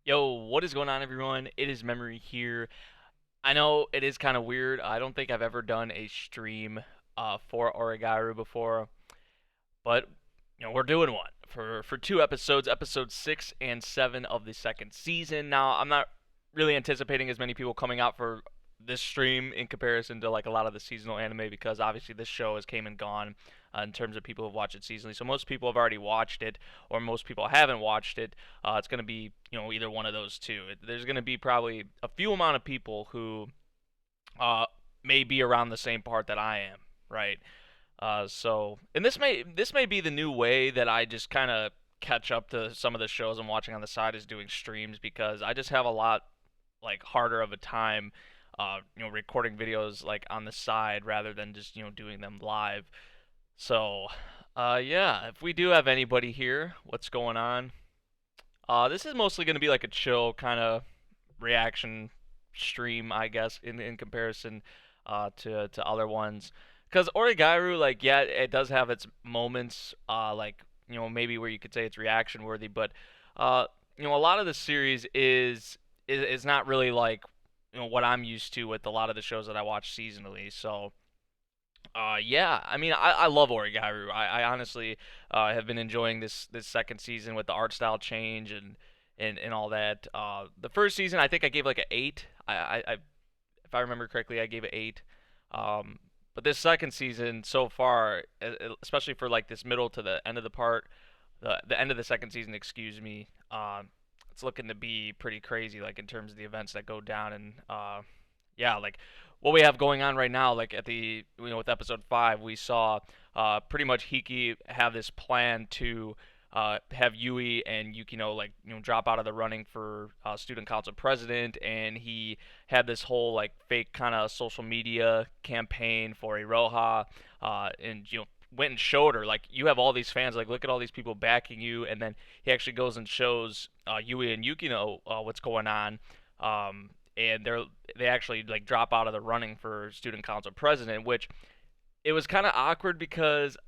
Yo, what is going on, everyone? It is Memory here. I know it is kind of weird. I don't think I've ever done a stream for Origaru before, but we're doing one for two episodes, episode 6 and 7 of the second season. Now, I'm not really anticipating as many people coming out for this stream in comparison to like a lot of the seasonal anime because obviously this show has came and gone in terms of people who've watched it seasonally. So most people have already watched it, or most people haven't watched it. It's going to be either one of those two. There's going to be probably a few amount of people who uh, may be around the same part that I am, right? And this may be the new way that I just kind of catch up to some of the shows I'm watching on the side is doing streams because I just have a lot like harder of a time, recording videos like on the side rather than just doing them live. So, yeah, if we do have anybody here, what's going on? This is mostly going to be like a chill kind of reaction stream, I guess, in comparison to other ones. Because Origairu, like, yeah, it does have its moments, like, maybe where you could say it's reaction worthy, but, uh, a lot of the series is not really like, what I'm used to with a lot of the shows that I watch seasonally. So, yeah, I mean, I love Origairu. I honestly have been enjoying this second season with the art style change and all that. The first season, I think I gave like an eight. If I remember correctly, I gave it eight. Um, but this second season so far, especially for like this middle to the end of the part, the end of the second season, excuse me. It's looking to be pretty crazy, like in terms of the events that go down and yeah, like what we have going on right now, like at the with episode 5, we saw pretty much Hiki have this plan to have Yui and Yukino like drop out of the running for student council president, and he had this whole like fake kind of social media campaign for Iroha, and went and showed her like you have all these fans, like look at all these people backing you, and then he actually goes and shows Yui and Yukino what's going on. And they actually like drop out of the running for student council president, which it was kind of awkward because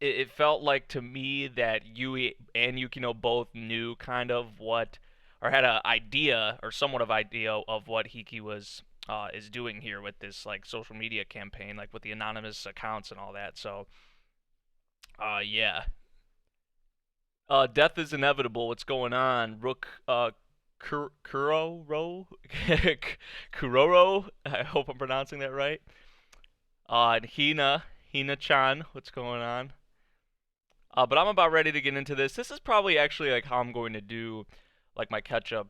it felt like to me that Yui and Yukino both knew kind of what, or had an idea or somewhat of idea of what Hiki was is doing here with this like social media campaign, like with the anonymous accounts and all that. So, yeah, death is inevitable. What's going on, Rook? Kuroro, Kuroro. I hope I'm pronouncing that right. And Hina-chan. What's going on? But I'm about ready to get into this. This is probably actually like how I'm going to do like my catch up,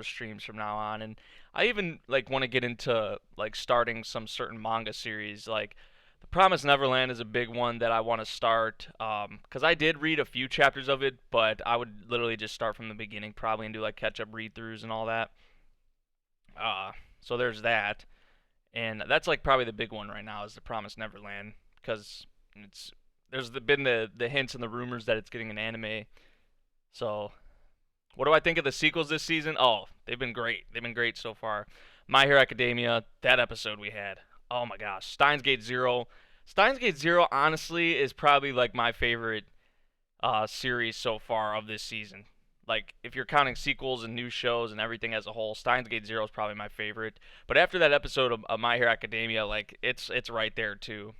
streams from now on. And I even like want to get into like starting some certain manga series. Like The Promised Neverland is a big one that I want to start. Because I did read a few chapters of it, but I would literally just start from the beginning probably and do like catch up read throughs and all that. Uh, so there's that. And that's like probably the big one right now is The Promised Neverland because it's been the hints and the rumors that it's getting an anime. So, what do I think of the sequels this season? Oh, they've been great. They've been great so far. My Hero Academia, that episode we had. Oh my gosh, Steins Gate Zero. Steins Gate Zero honestly is probably like my favorite series so far of this season. Like if you're counting sequels and new shows and everything as a whole, Steins Gate Zero is probably my favorite. But after that episode of My Hero Academia, like it's right there too.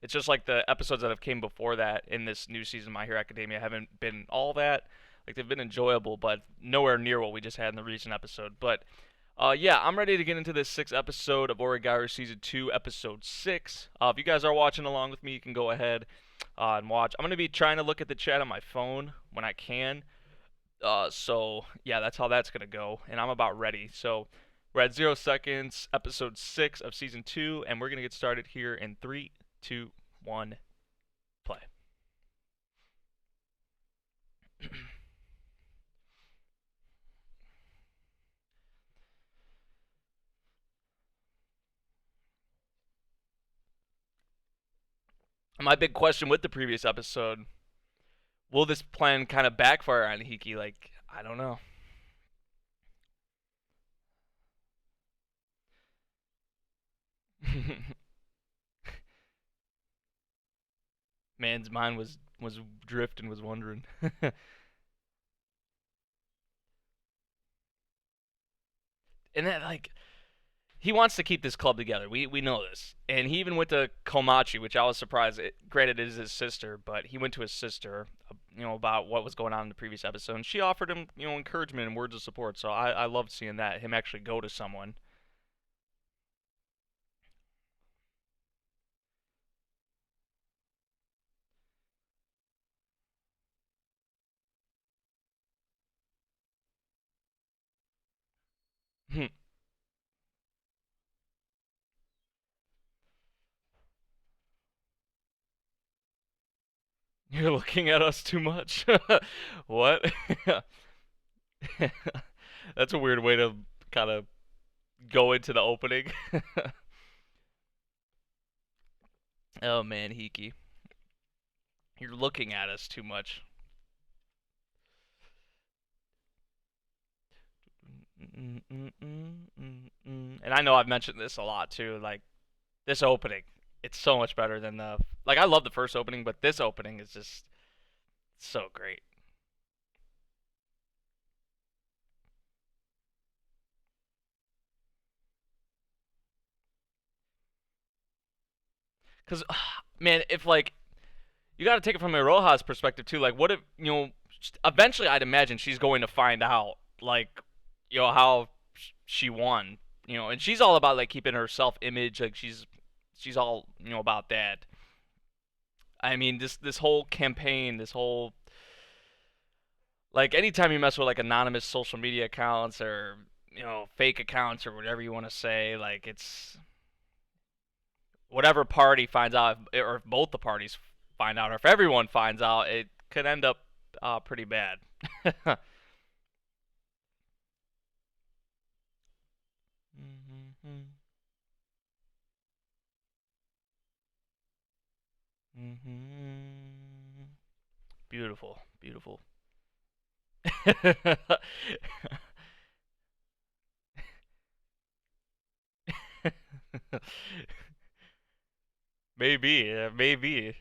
It's just like the episodes that have came before that in this new season of My Hero Academia haven't been all that. Like they've been enjoyable, but nowhere near what we just had in the recent episode. But yeah, I'm ready to get into this sixth episode of Origaru Season 2, Episode 6. If you guys are watching along with me, you can go ahead and watch. I'm going to be trying to look at the chat on my phone when I can. So, yeah, that's how that's going to go. And I'm about ready. So, we're at 0 seconds, Episode 6 of Season 2, and we're going to get started here in 3, 2, 1, play. My big question with the previous episode, will this plan kind of backfire on Hiki? Like, I don't know. Man's mind was drifting, was wondering. and that like he wants to keep this club together. We know this, and he even went to Komachi, which I was surprised. Granted, it is his sister, but he went to his sister, about what was going on in the previous episode, and she offered him, encouragement and words of support. So I loved seeing that him actually go to someone. You're looking at us too much. What? That's a weird way to kind of go into the opening. Oh man, Hiki, you're looking at us too much. And I know I've mentioned this a lot too. Like this opening, it's so much better than the like. I love the first opening, but this opening is just so great. Cause man, if like you got to take it from Iroha's perspective too. Like, what if eventually I'd imagine she's going to find out, like, how she won. And she's all about like keeping her self image. Like she's all about that. I mean, this whole campaign, this whole like anytime you mess with like anonymous social media accounts or fake accounts or whatever you want to say, like it's whatever party finds out, or if both the parties find out, or if everyone finds out, it could end up pretty bad. Mhm. Mhm. Beautiful, beautiful. Maybe, maybe.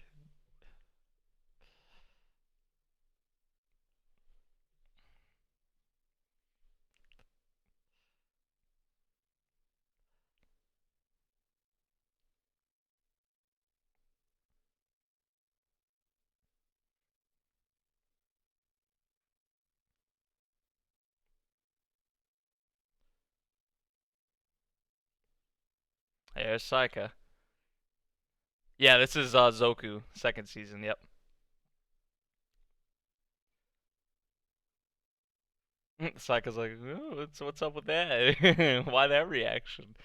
There's Saika. Yeah, this is Zoku, second season. Yep. Saika's like, "Ooh, what's up with that? Why that reaction?"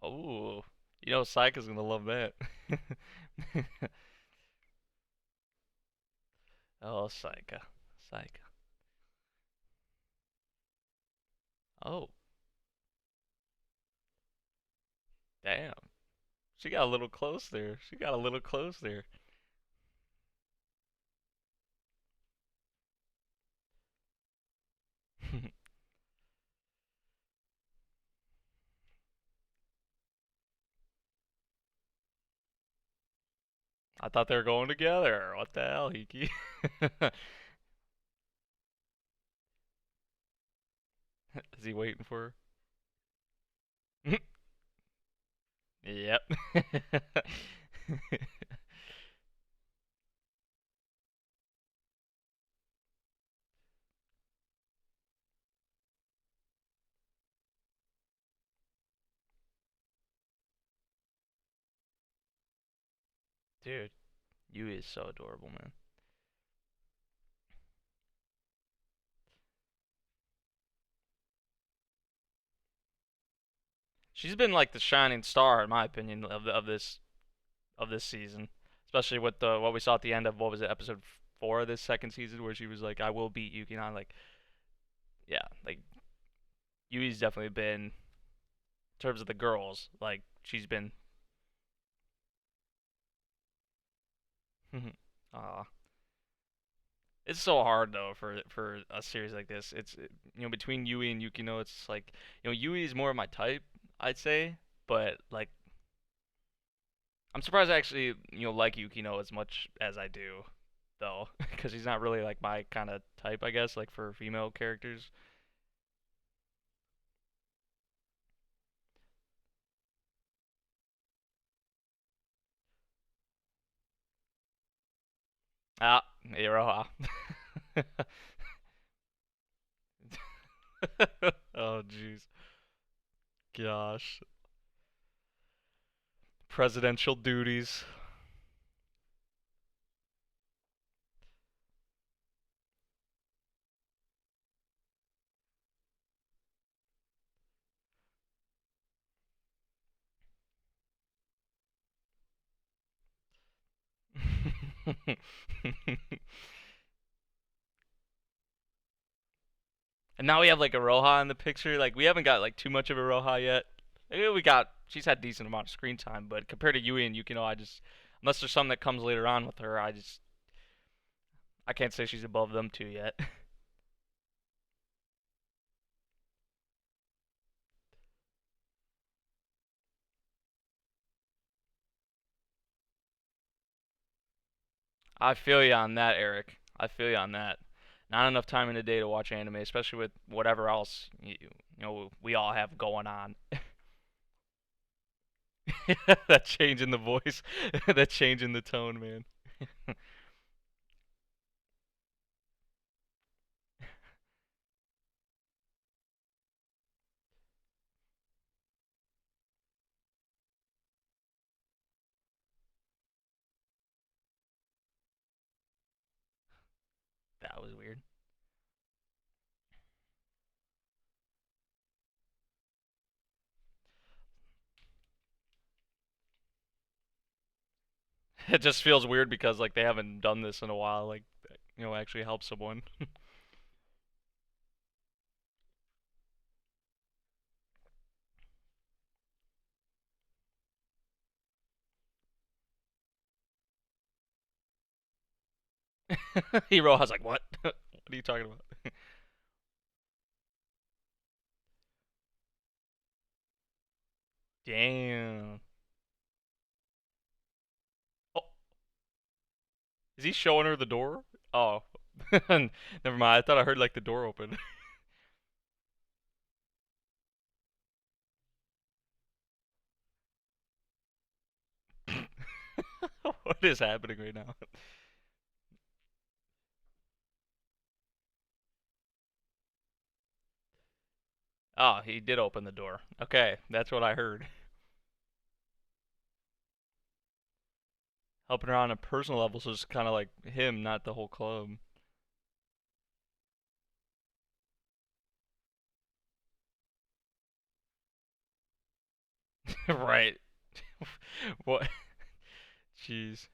Oh, Saika's gonna love that. Oh, Saika, Saika. Oh, damn. She got a little close there. She got a little close there. I thought they were going together. What the hell, Hiki? Is he waiting for her? Yep. Dude, Yui is so adorable, man. She's been like the shining star, in my opinion, of this season, especially with the what we saw at the end of what was it, episode 4 of this second season, where she was like, "I will beat Yuki." And I'm like, yeah, like Yui's definitely been in terms of the girls, like she's been. Aw, It's so hard though for a series like this. It's between Yui and Yukino, it's like Yui is more of my type, I'd say, but like I'm surprised I actually like Yukino as much as I do, though, because he's not really like my kind of type, I guess, like for female characters. Ah, Iroha. Oh jeez, gosh, presidential duties. And now we have like a Roja in the picture. Like we haven't got like too much of a Roja yet. We got she's had decent amount of screen time, but compared to Yui and Yukino, I just unless there's something that comes later on with her, I can't say she's above them two yet. I feel you on that, Eric. I feel you on that. Not enough time in the day to watch anime, especially with whatever else we all have going on. That change in the voice, that change in the tone, man. That was weird. It just feels weird because like they haven't done this in a while. Like actually help someone. Hero, I was like, what? What are you talking about? Damn. Oh, is he showing her the door? Oh, never mind. I thought I heard like the door open. What is happening right now? Oh, he did open the door. Okay, that's what I heard. Helping her on a personal level, so it's kind of like him, not the whole club. Right. What? Jeez.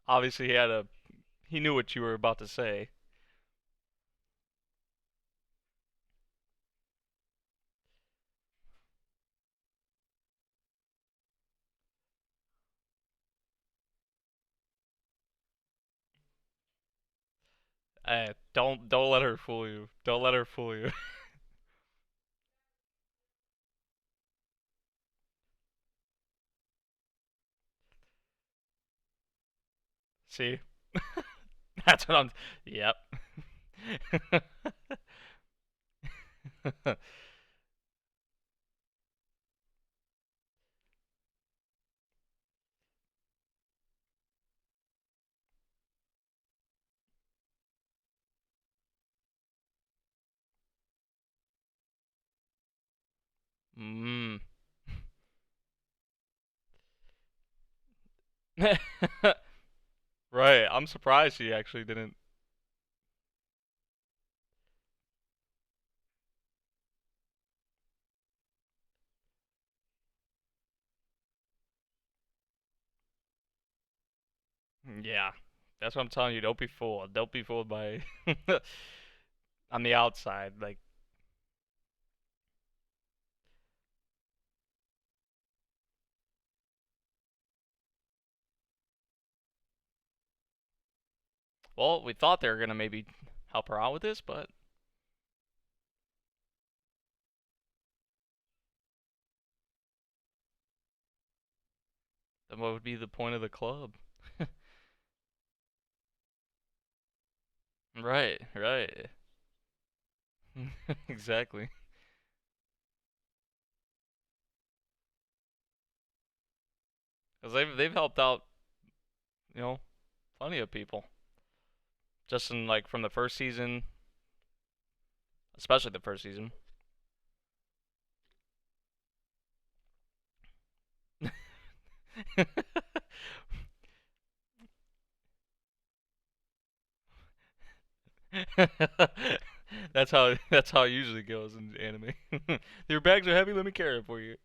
Obviously, he knew what you were about to say. Don't let her fool you. Don't let her fool you. See, that's what I'm. Yep. Mm. Right. I'm surprised she actually didn't. Yeah. That's what I'm telling you. Don't be fooled. Don't be fooled by on the outside. Like, Well, we thought they were gonna maybe help her out with this, but then what would be the point of the club? Right, right. Exactly. Because they've helped out, you know, plenty of people. Just in like from the first season, especially the first season. That's how it usually goes in anime. Your bags are heavy, let me carry it for you.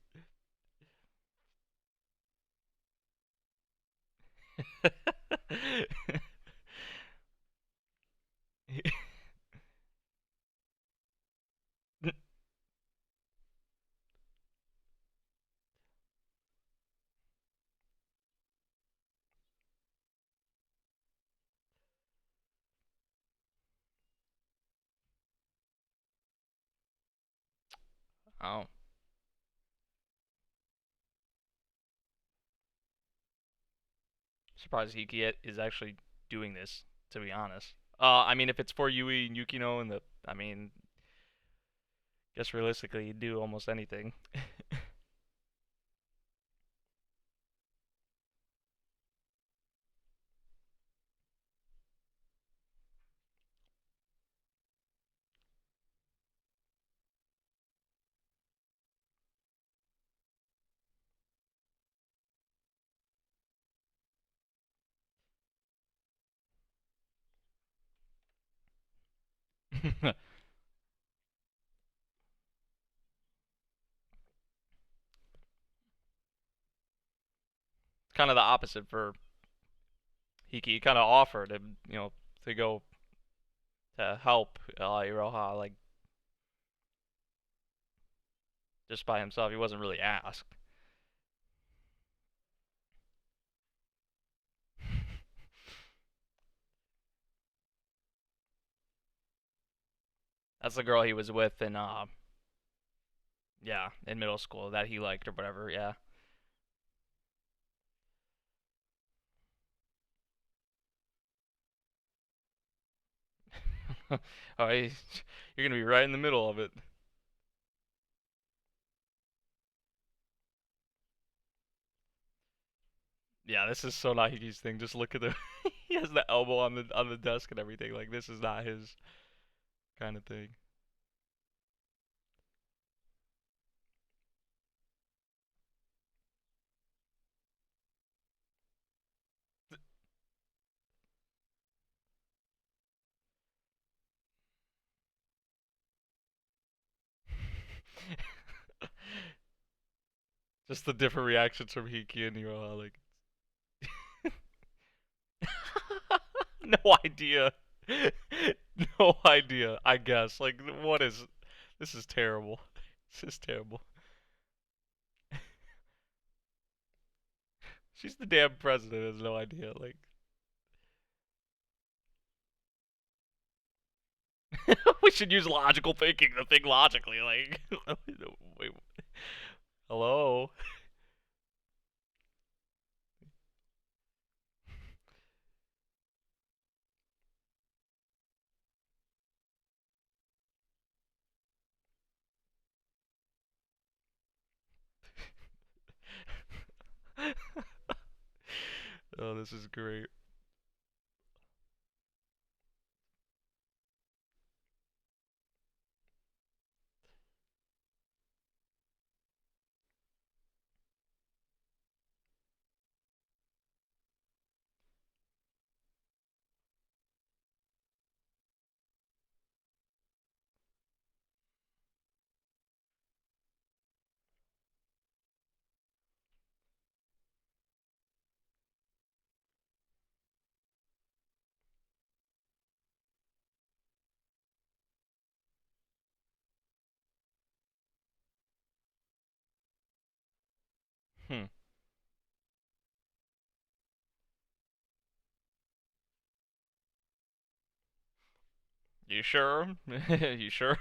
Oh, surprised Hiki is actually doing this, to be honest. I mean, if it's for Yui and Yukino and I mean, guess realistically, you'd do almost anything. It's kind of the opposite for Hiki. He kind of offered him, to go to help Iroha, like just by himself. He wasn't really asked. That's the girl he was with in yeah, in middle school that he liked or whatever. Yeah. Oh, you're gonna be right in the middle of it. Yeah, this is so not Hiki's thing. Just look at the he has the elbow on the desk and everything. Like this is not his kind of thing. Just the different reactions from Hiki and Iroha. Like no idea. No idea. I guess. Like what is? This is terrible. This is terrible. She's the damn president. Has no idea. Like we should use logical thinking to think logically. Like wait, hello. Oh, this is great. Hmm. You sure? You sure?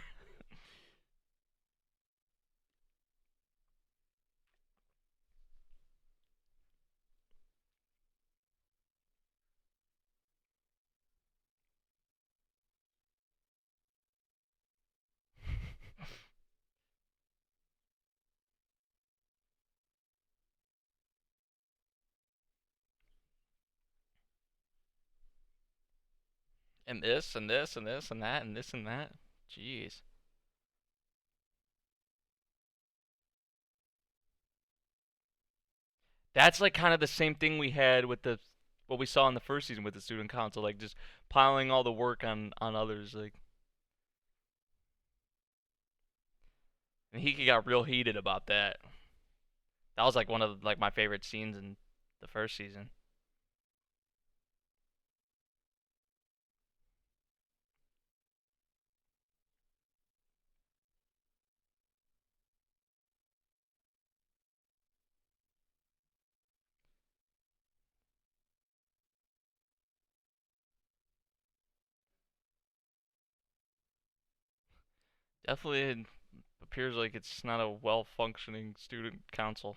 And this and this and this and that and this and that. Jeez. That's like kind of the same thing we had with the what we saw in the first season with the student council, like just piling all the work on others. Like, and he got real heated about that. That was like one of like my favorite scenes in the first season. Definitely it appears like it's not a well functioning student council.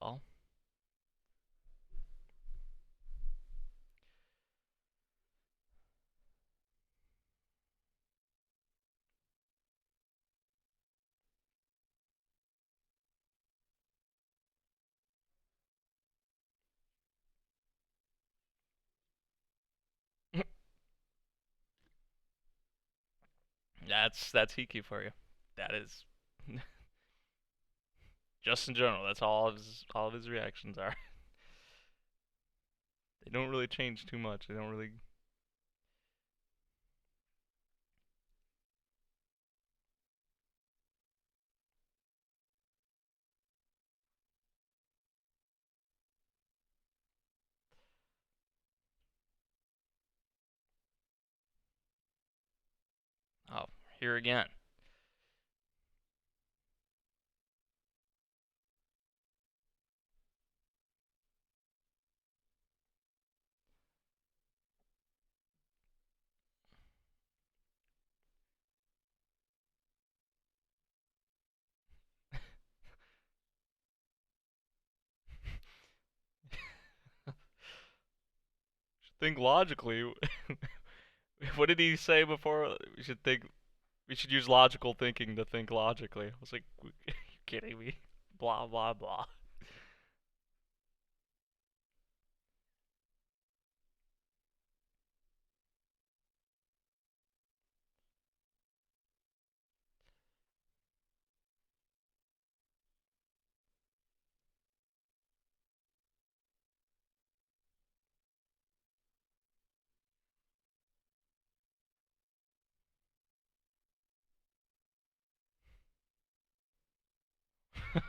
Well, that's Hiki for you. That is just in general. That's all of his reactions are. They don't really change too much. They don't really. Oh, here again. Think logically. What did he say before? We should think. We should use logical thinking to think logically. I was like, you kidding me? Blah blah blah.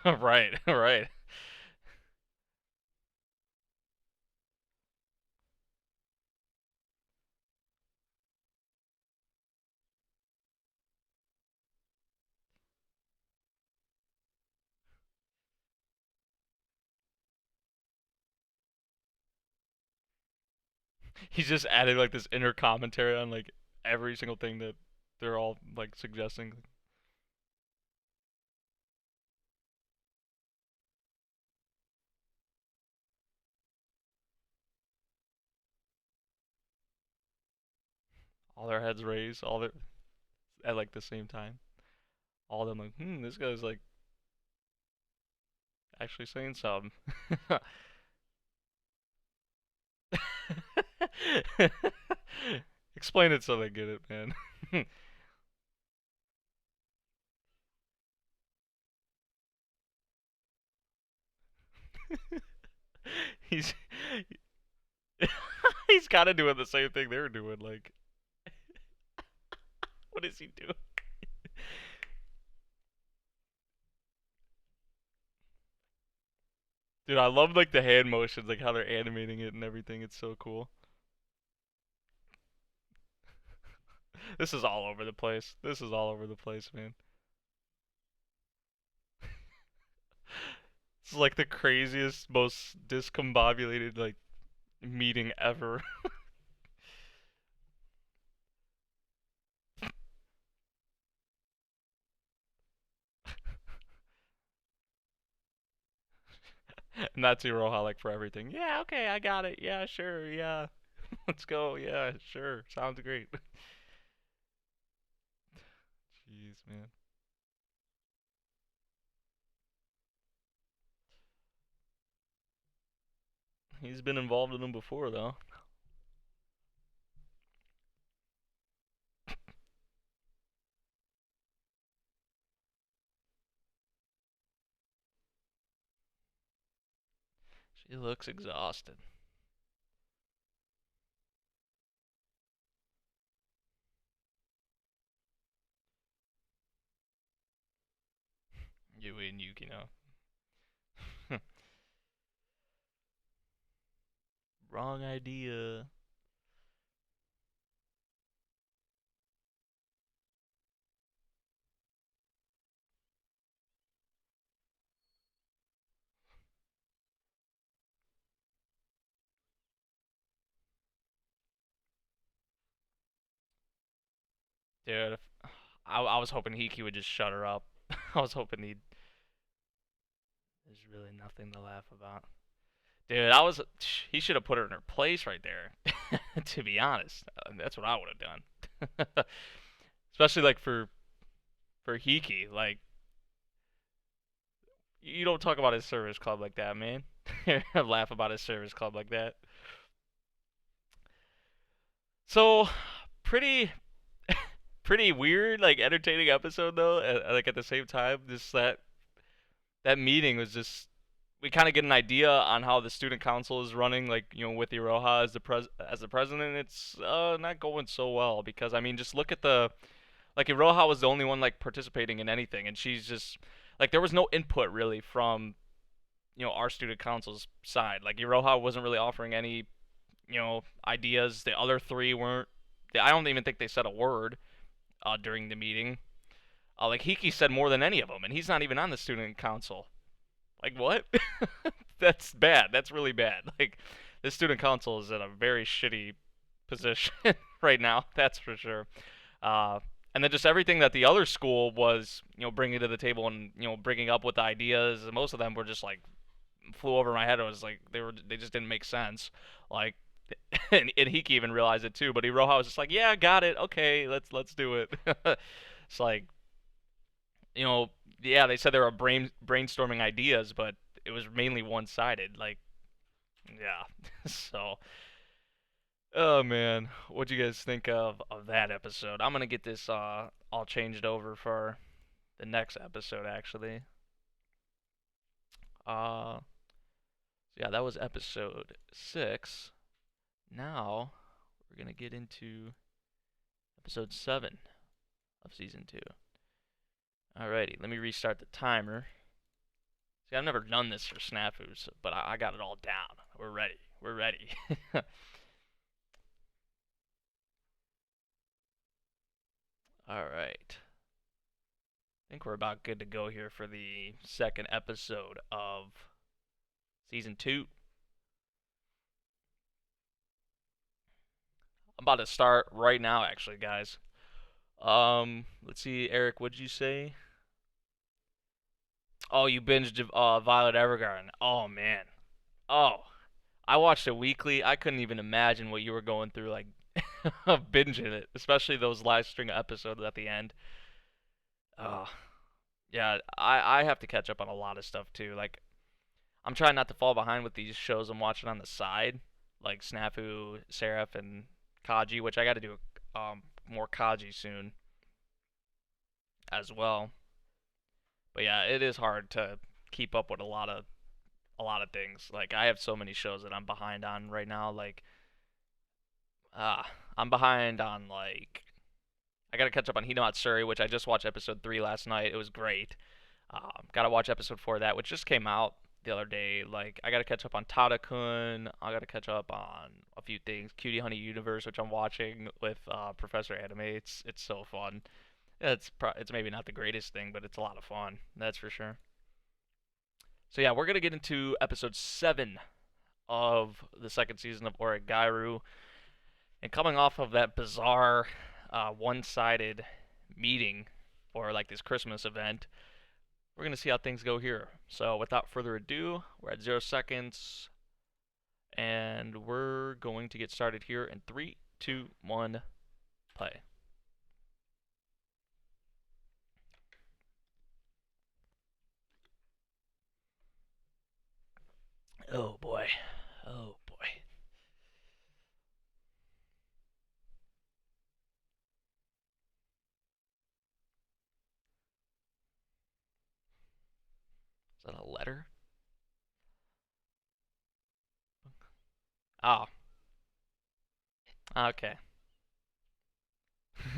Right, right. He's just adding like this inner commentary on like every single thing that they're all like suggesting. All their heads raised, all their at like the same time. All of them like, this guy's like actually saying something. Explain it so they get it, man. he's he's kind of doing the same thing they're doing. Like, what is he doing? Dude, I love like the hand motions, like how they're animating it and everything. It's so cool. This is all over the place. This is all over the place, man. It's like the craziest, most discombobulated like meeting ever. And that's Iroha like for everything. Yeah, okay, I got it. Yeah, sure. Yeah, let's go. Yeah, sure. Sounds great. Jeez, man. He's been involved in them before though. She looks exhausted. Yui and Yukino. Wrong idea. Dude, I was hoping Hiki would just shut her up. I was hoping he'd. There's really nothing to laugh about. Dude, I was. He should have put her in her place right there. To be honest, that's what I would have done. Especially like for Hiki, like you don't talk about his service club like that, man. Laugh about his service club like that. So, pretty pretty weird, like entertaining episode though. Like at the same time, just that meeting was just we kind of get an idea on how the student council is running. Like with Iroha as the president, it's not going so well because I mean, just look at the like Iroha was the only one like participating in anything, and she's just like there was no input really from our student council's side. Like Iroha wasn't really offering any ideas. The other three weren't. I don't even think they said a word during the meeting. Like Hiki said more than any of them, and he's not even on the student council. Like what? That's bad. That's really bad. Like the student council is in a very shitty position right now. That's for sure. Uh, and then just everything that the other school was, bringing to the table and bringing up with ideas. Most of them were just like flew over my head. It was like they just didn't make sense. Like, and Hiki even realized it too. But Iroha was just like, yeah, got it. Okay, let's do it. It's like you know, yeah, they said they were brainstorming ideas, but it was mainly one-sided. Like, yeah. So, oh man, what'd you guys think of that episode? I'm gonna get this all changed over for the next episode, actually. Uh, yeah, that was episode 6. Now we're gonna get into episode 7 of season 2. Alrighty, let me restart the timer. See, I've never done this for SNAFUs, but I got it all down. We're ready. We're ready. Alright. I think we're about good to go here for the second episode of season 2. I'm about to start right now, actually, guys. Let's see, Eric, what'd you say? Oh, you binged Violet Evergarden. Oh man. Oh, I watched it weekly. I couldn't even imagine what you were going through, like binging it, especially those last string of episodes at the end. Oh, yeah. I have to catch up on a lot of stuff too. Like I'm trying not to fall behind with these shows I'm watching on the side, like Snafu, Seraph, and Kaji, which I got to do more Kaji soon as well. But yeah, it is hard to keep up with a lot of things. Like I have so many shows that I'm behind on right now. Like I'm behind on like I gotta catch up on Hino Matsuri, which I just watched episode 3 last night. It was great. Gotta watch episode 4 of that, which just came out the other day. Like I gotta catch up on Tada-kun. I gotta catch up on a few things. Cutie Honey Universe, which I'm watching with Professor Anime. It's so fun. It's maybe not the greatest thing, but it's a lot of fun. That's for sure. So yeah, we're gonna get into episode 7 of the second season of Origairu, and coming off of that bizarre, one-sided meeting for like this Christmas event, we're gonna see how things go here. So without further ado, we're at 0 seconds, and we're going to get started here in 3, 2, 1, play. Oh boy. Oh boy. Is that a letter? Oh, okay.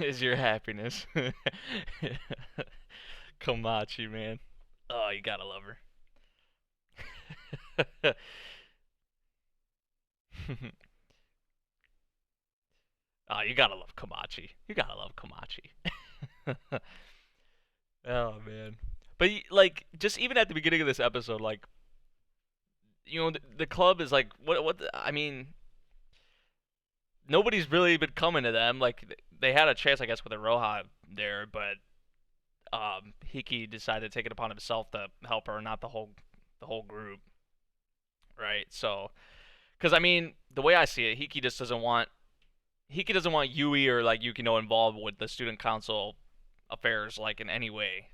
Is your happiness. Komachi, man. Oh, you gotta love her. Oh, you gotta love Komachi. You gotta love Komachi. Oh man. But like, just even at the beginning of this episode, like, the club is like, I mean, nobody's really been coming to them. Like, they had a chance, I guess, with Aroha there, but Hiki decided to take it upon himself to help her, not the whole group, right? So, because I mean, the way I see it, Hiki doesn't want Yui or like Yukino involved with the student council affairs like in any way.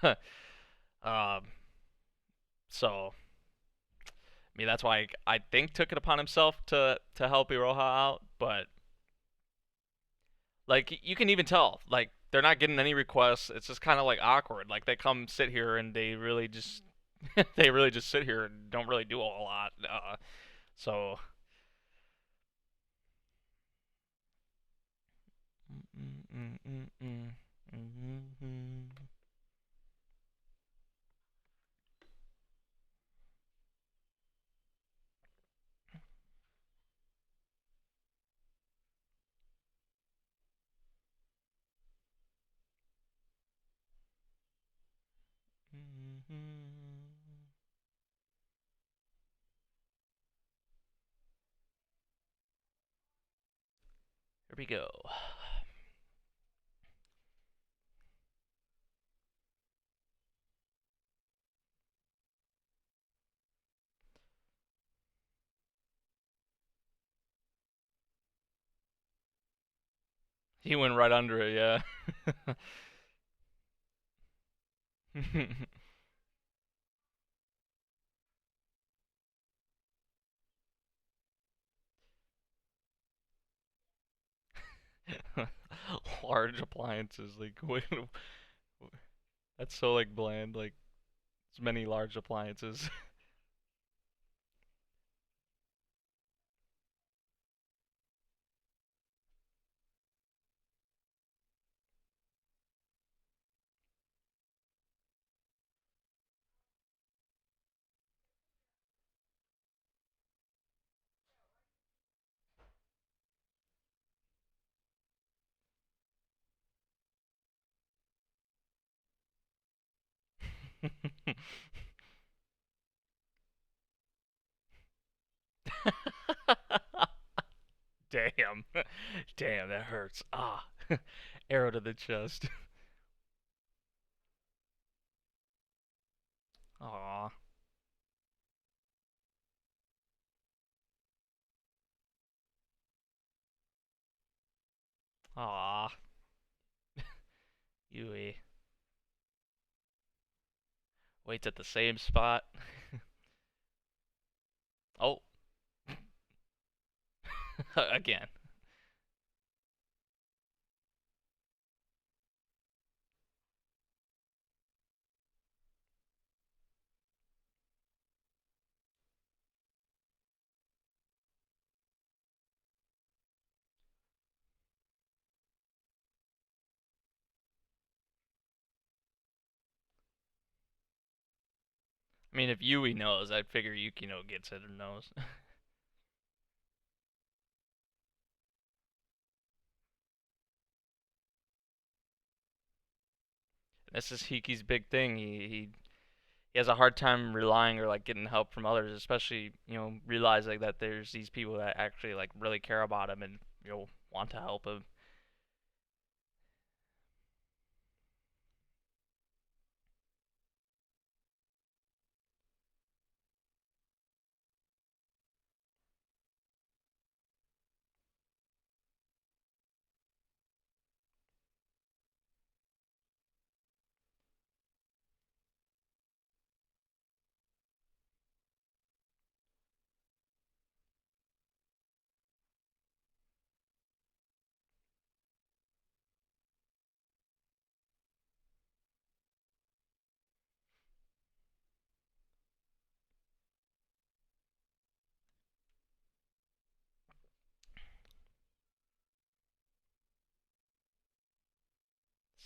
um, so I mean that's why I think took it upon himself to help Iroha out, but like you can even tell like they're not getting any requests. It's just kind of like awkward. Like they come sit here and they really just they really just sit here and don't really do a whole lot. So here we go. He went right under it, yeah. Large appliances, like wait, that's so like bland. Like as many large appliances. Damn, damn, that hurts. Ah, arrow to the chest. Aw, aw, Yui waits at the same spot. Oh, again. I mean, if Yui knows, I'd figure Yukino gets it and knows. This is Hiki's big thing. He he has a hard time relying or like getting help from others, especially realizing that there's these people that actually like really care about him and want to help him.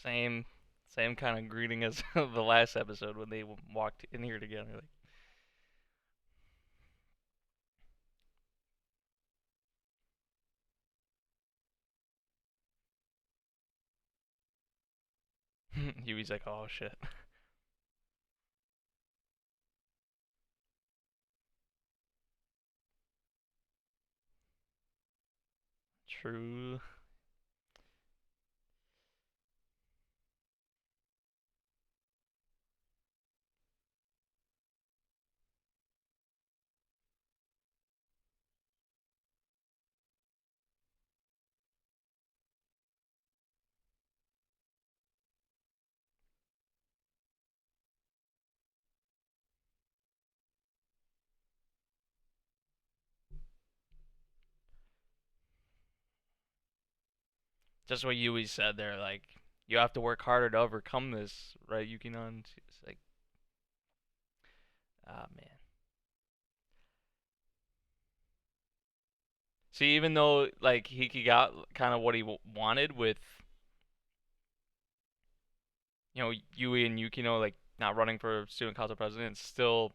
Same same kind of greeting as the last episode when they walked in here together. Like Huey's like, oh shit. True. Just what Yui said there, like you have to work harder to overcome this, right, Yukinon? It's like, ah man. See, even though like Hiki got kind of what he wanted with Yui and Yukino like not running for student council president, it's still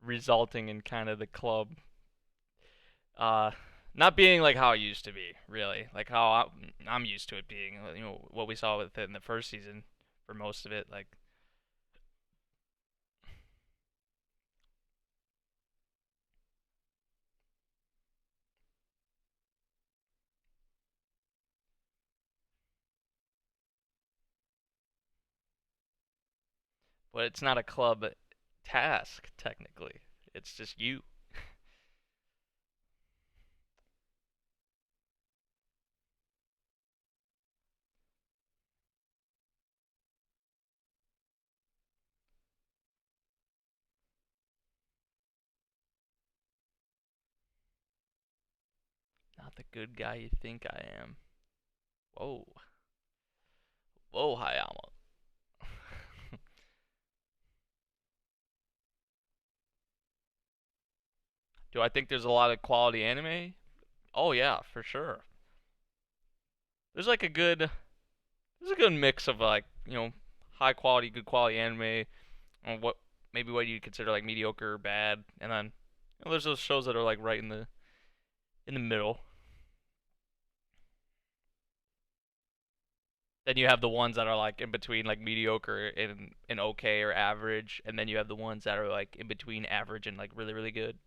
resulting in kind of the club uh not being like how it used to be, really, like how I'm used to it being. What we saw with it in the first season for most of it, like but it's not a club task technically. It's just you. Not the good guy you think I am. Whoa. Whoa, Hayama. Do I think there's a lot of quality anime? Oh yeah, for sure. There's like a good there's a good mix of like, high quality, good quality anime, and what maybe what you consider like mediocre or bad, and then there's those shows that are like right in the middle. Then you have the ones that are like in between like mediocre and okay or average, and then you have the ones that are like in between average and like really really good.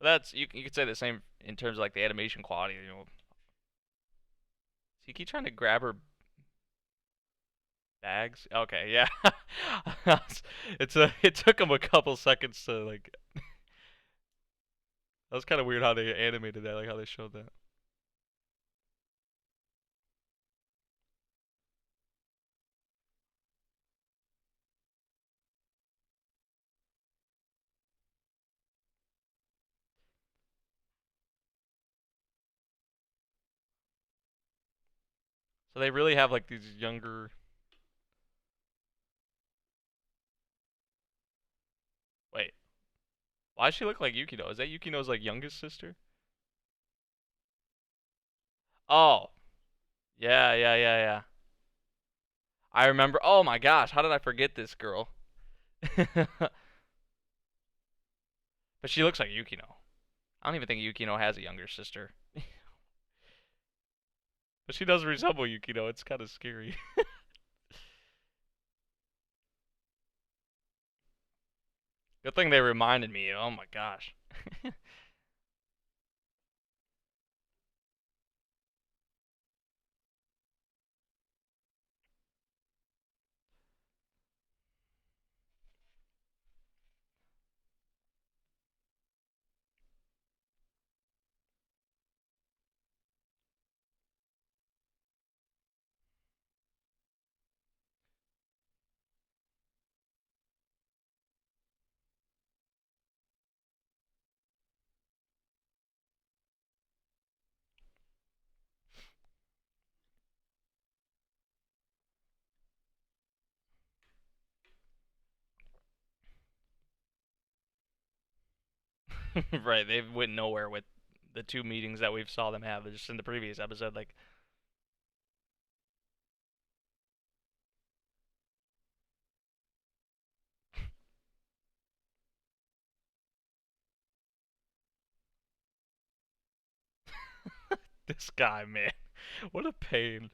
That's you could say the same in terms of like the animation quality. So you keep trying to grab her bags. Okay, yeah. It took him a couple seconds to like. That was kind of weird how they animated that, like how they showed that. So they really have like these younger. Wait, why does she look like Yukino? Is that Yukino's like youngest sister? Oh, yeah. I remember. Oh my gosh, how did I forget this girl? But she looks like Yukino. I don't even think Yukino has a younger sister. But she does resemble Yukino. It's kind of scary. Good thing they reminded me. Oh my gosh. Right, they went nowhere with the two meetings that we've saw them have just in the previous episode. Like, this guy, man. What a pain.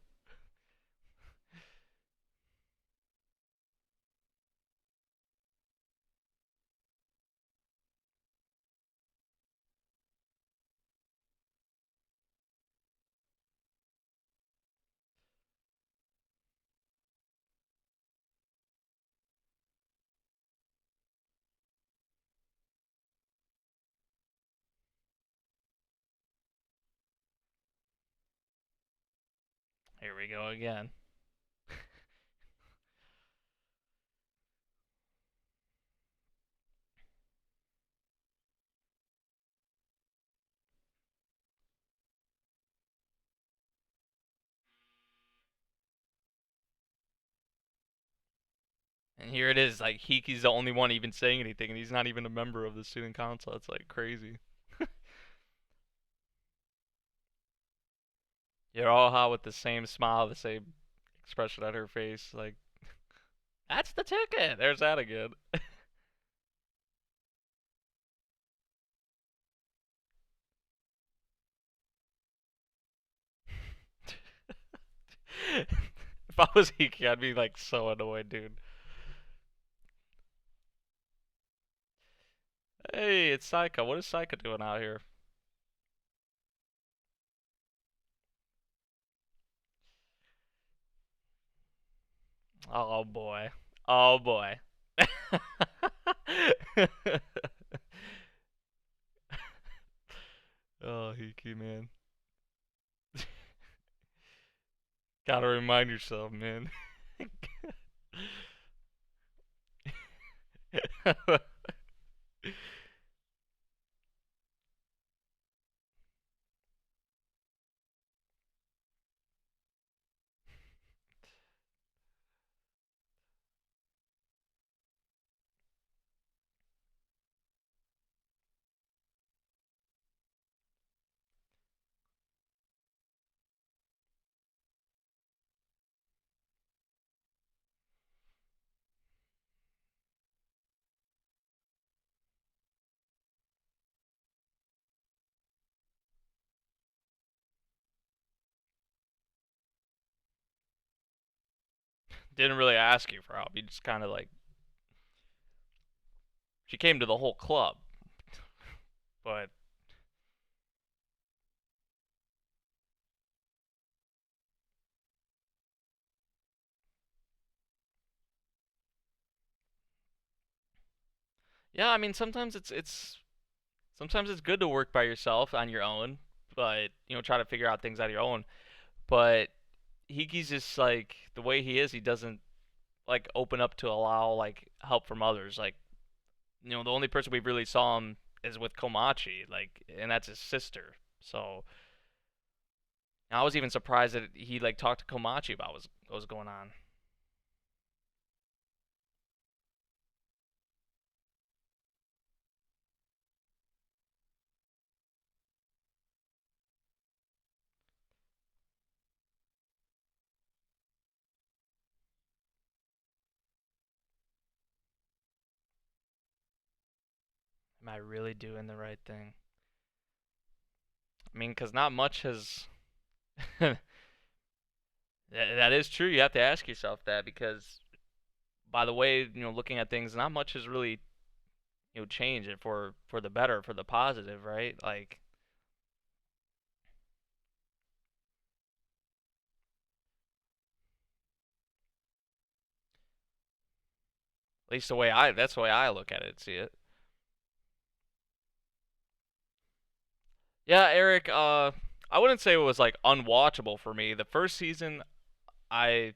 Here we go again. And here it is, like Hiki's the only one even saying anything, and he's not even a member of the student council. It's like crazy. You're all hot with the same smile, the same expression on her face. Like, that's the ticket. There's that again. If I was Hiki, I'd be like so annoyed, dude. Hey, it's Saika. What is Saika doing out here? Oh boy. Oh boy. Oh, Hiki, man. Gotta remind yourself, man. Didn't really ask you for help. You just kind of like she came to the whole club, but yeah, I mean sometimes it's good to work by yourself on your own, but try to figure out things on your own. But Hiki's just like the way he is. He doesn't like open up to allow like help from others. Like the only person we really saw him is with Komachi, like, and that's his sister. So I was even surprised that he like talked to Komachi about what was going on. Am I really doing the right thing? I mean, because not much has That is true. You have to ask yourself that because by the way, looking at things, not much has really, changed it for the better, for the positive, right? Like at least that's the way I look at it, see it. Yeah, Eric, I wouldn't say it was like unwatchable for me. I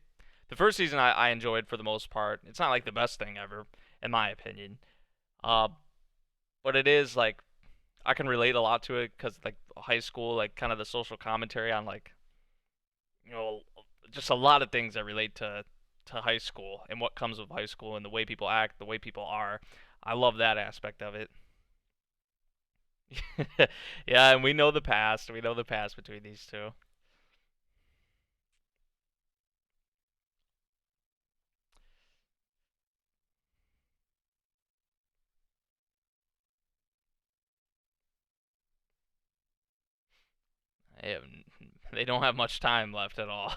the first season I enjoyed for the most part. It's not like the best thing ever, in my opinion. Uh, but it is like I can relate a lot to it because like high school, like kind of the social commentary on like you know just a lot of things that relate to high school and what comes with high school and the way people act, the way people are. I love that aspect of it. Yeah, and we know the past. We know the past between these two. They, have, they don't have much time left at all.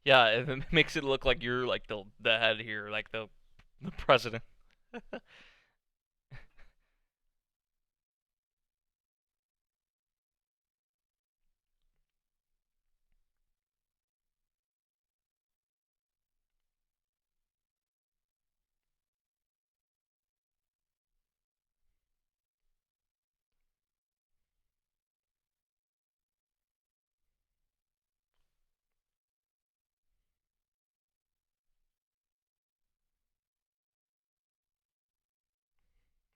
Yeah, it makes it look like you're like the head here, like the president.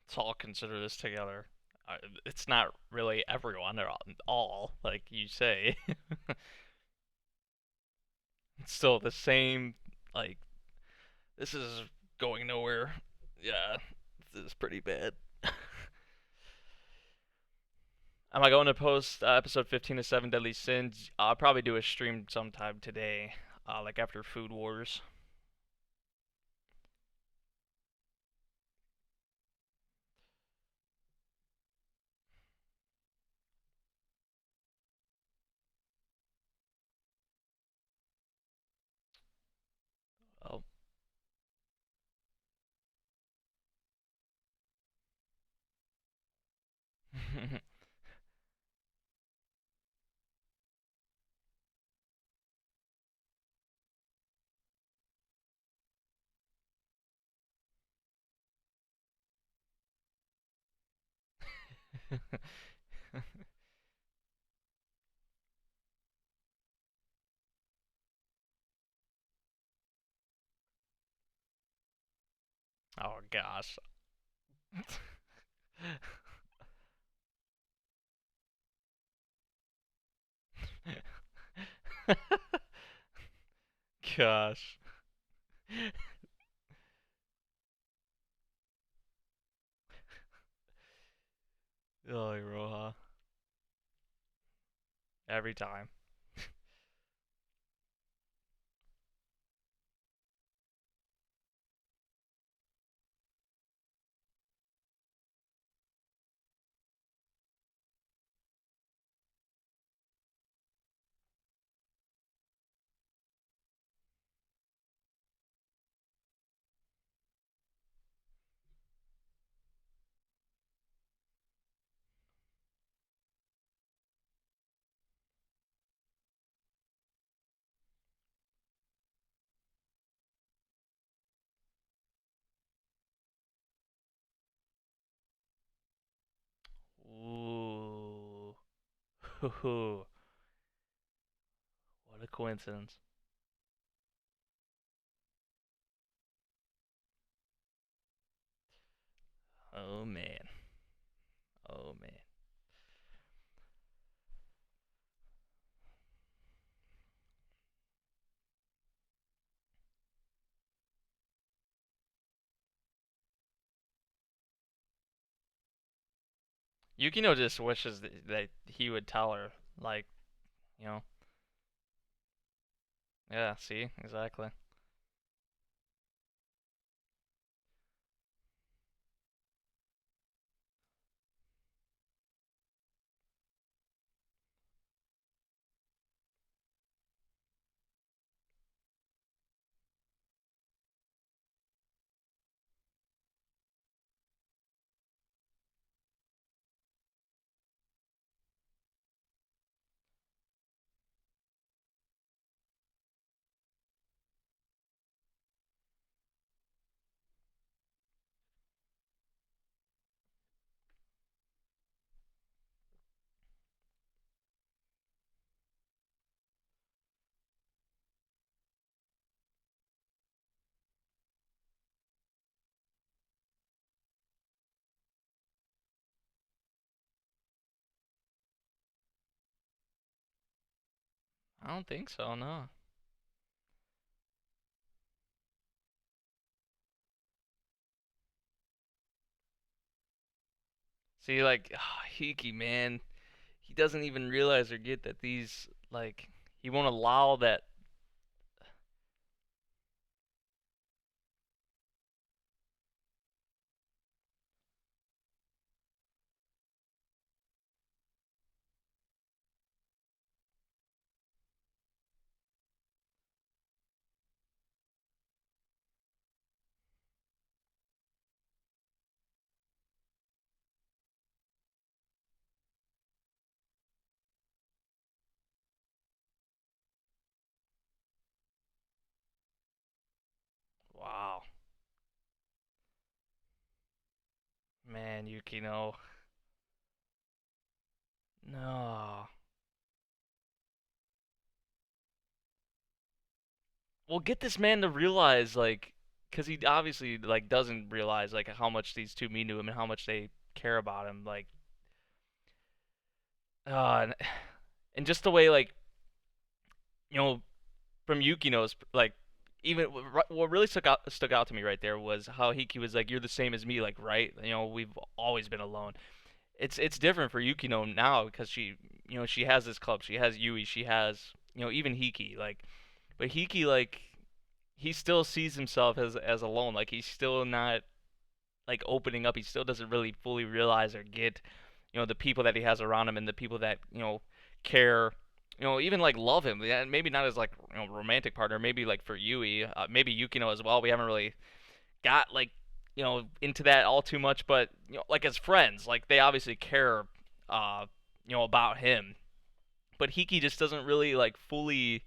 Let's all consider this together. It's not really everyone or all, like you say. It's still the same. Like this is going nowhere. Yeah, this is pretty bad. Am I going to post episode 15 of Seven Deadly Sins? I'll probably do a stream sometime today, like after Food Wars. Oh. Oh gosh. Gosh. Oh, Roja. Every time. Ooh. What a coincidence. Oh man. Oh man. Yukino just wishes that he would tell her, like, you know. Yeah, see? Exactly. I don't think so, no. See, like, Hiki, man, he doesn't even realize or get that these, like, he won't allow that. Wow. Man, Yukino. No. Well, get this man to realize, like, because he obviously, like, doesn't realize, like, how much these two mean to him and how much they care about him. Like, and, and just the way, like, you know, from Yukino's, like, even what really stuck out to me right there was how Hiki was like, "You're the same as me," like, right? You know, we've always been alone. It's different for Yukino now because she has this club, she has Yui, she has even Hiki, like, but Hiki, like, he still sees himself as alone, like he's still not like opening up. He still doesn't really fully realize or get the people that he has around him and the people that care, even like love him. Yeah, maybe not as like romantic partner, maybe like for Yui, maybe Yukino as well. We haven't really got like into that all too much, but like as friends, like they obviously care about him. But Hiki just doesn't really like fully.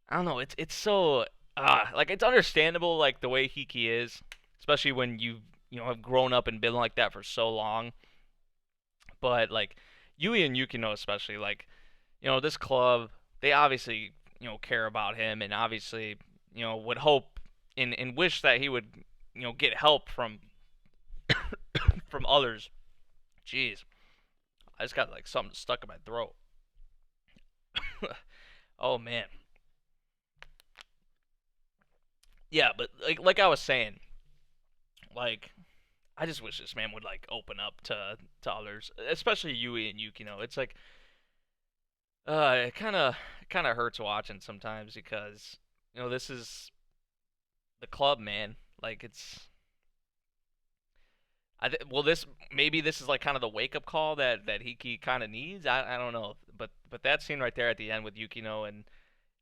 I don't know. It's so like it's understandable like the way Hiki is, especially when you have grown up and been like that for so long. But like Yui and Yukino especially, like this club, they obviously care about him and obviously would hope and wish that he would get help from others. Jeez, I just got like something stuck in my throat. Oh man, yeah, but like I was saying, like I just wish this man would like open up to others, especially Yui and Yukino. It's like it kind of hurts watching sometimes because this is the club, man. Like it's well, this maybe this is like kind of the wake up call that Hiki kind of needs. I don't know, but that scene right there at the end with Yukino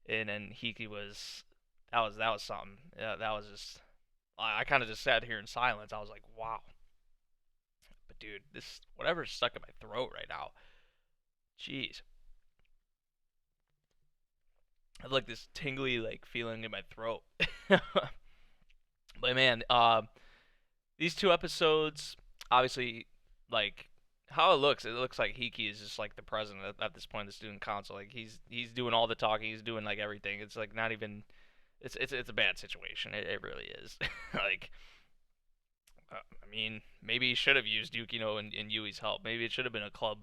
and Hiki was that was something. Yeah, that was just I kind of just sat here in silence. I was like, wow. But dude, this whatever's stuck in my throat right now. Jeez, I have like this tingly like feeling in my throat. But man, these two episodes, obviously, like how it looks like Hiki is just like the president at this point of the student council. Like he's doing all the talking, he's doing like everything. It's like not even. It's a bad situation. It really is. Like, mean, maybe he should have used Yukino and Yui's help. Maybe it should have been a club,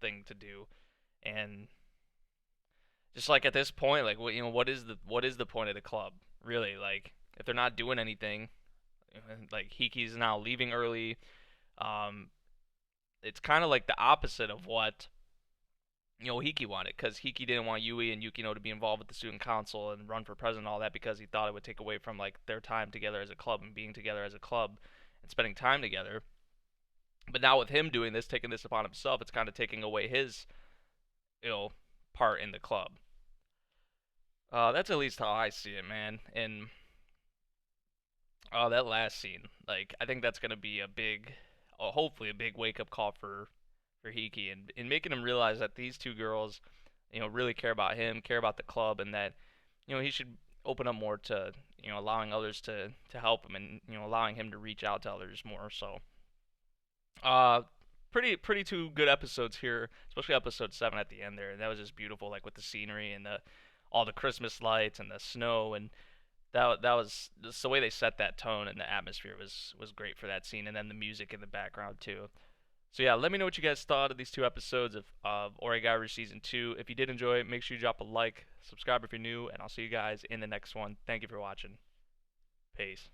thing to do. And just like at this point, like what is the point of the club? Really, like if they're not doing anything, like Hiki's now leaving early. Um, it's kind of like the opposite of what Hiki wanted, because Hiki didn't want Yui and Yukino to be involved with the student council and run for president and all that, because he thought it would take away from like their time together as a club and being together as a club and spending time together. But now with him doing this, taking this upon himself, it's kind of taking away his you know part in the club. That's at least how I see it, man. And that last scene, like I think that's gonna be a big, hopefully a big wake up call for Hiki, and in making him realize that these two girls, really care about him, care about the club, and that he should open up more to allowing others to help him, and allowing him to reach out to others more. So, uh, pretty two good episodes here, especially episode 7 at the end there. That was just beautiful, like with the scenery and the all the Christmas lights and the snow, and that was just the way they set that tone, and the atmosphere was great for that scene, and then the music in the background too. So yeah, let me know what you guys thought of these two episodes of Oregairu Season 2. If you did enjoy it, make sure you drop a like, subscribe if you're new, and I'll see you guys in the next one. Thank you for watching. Peace.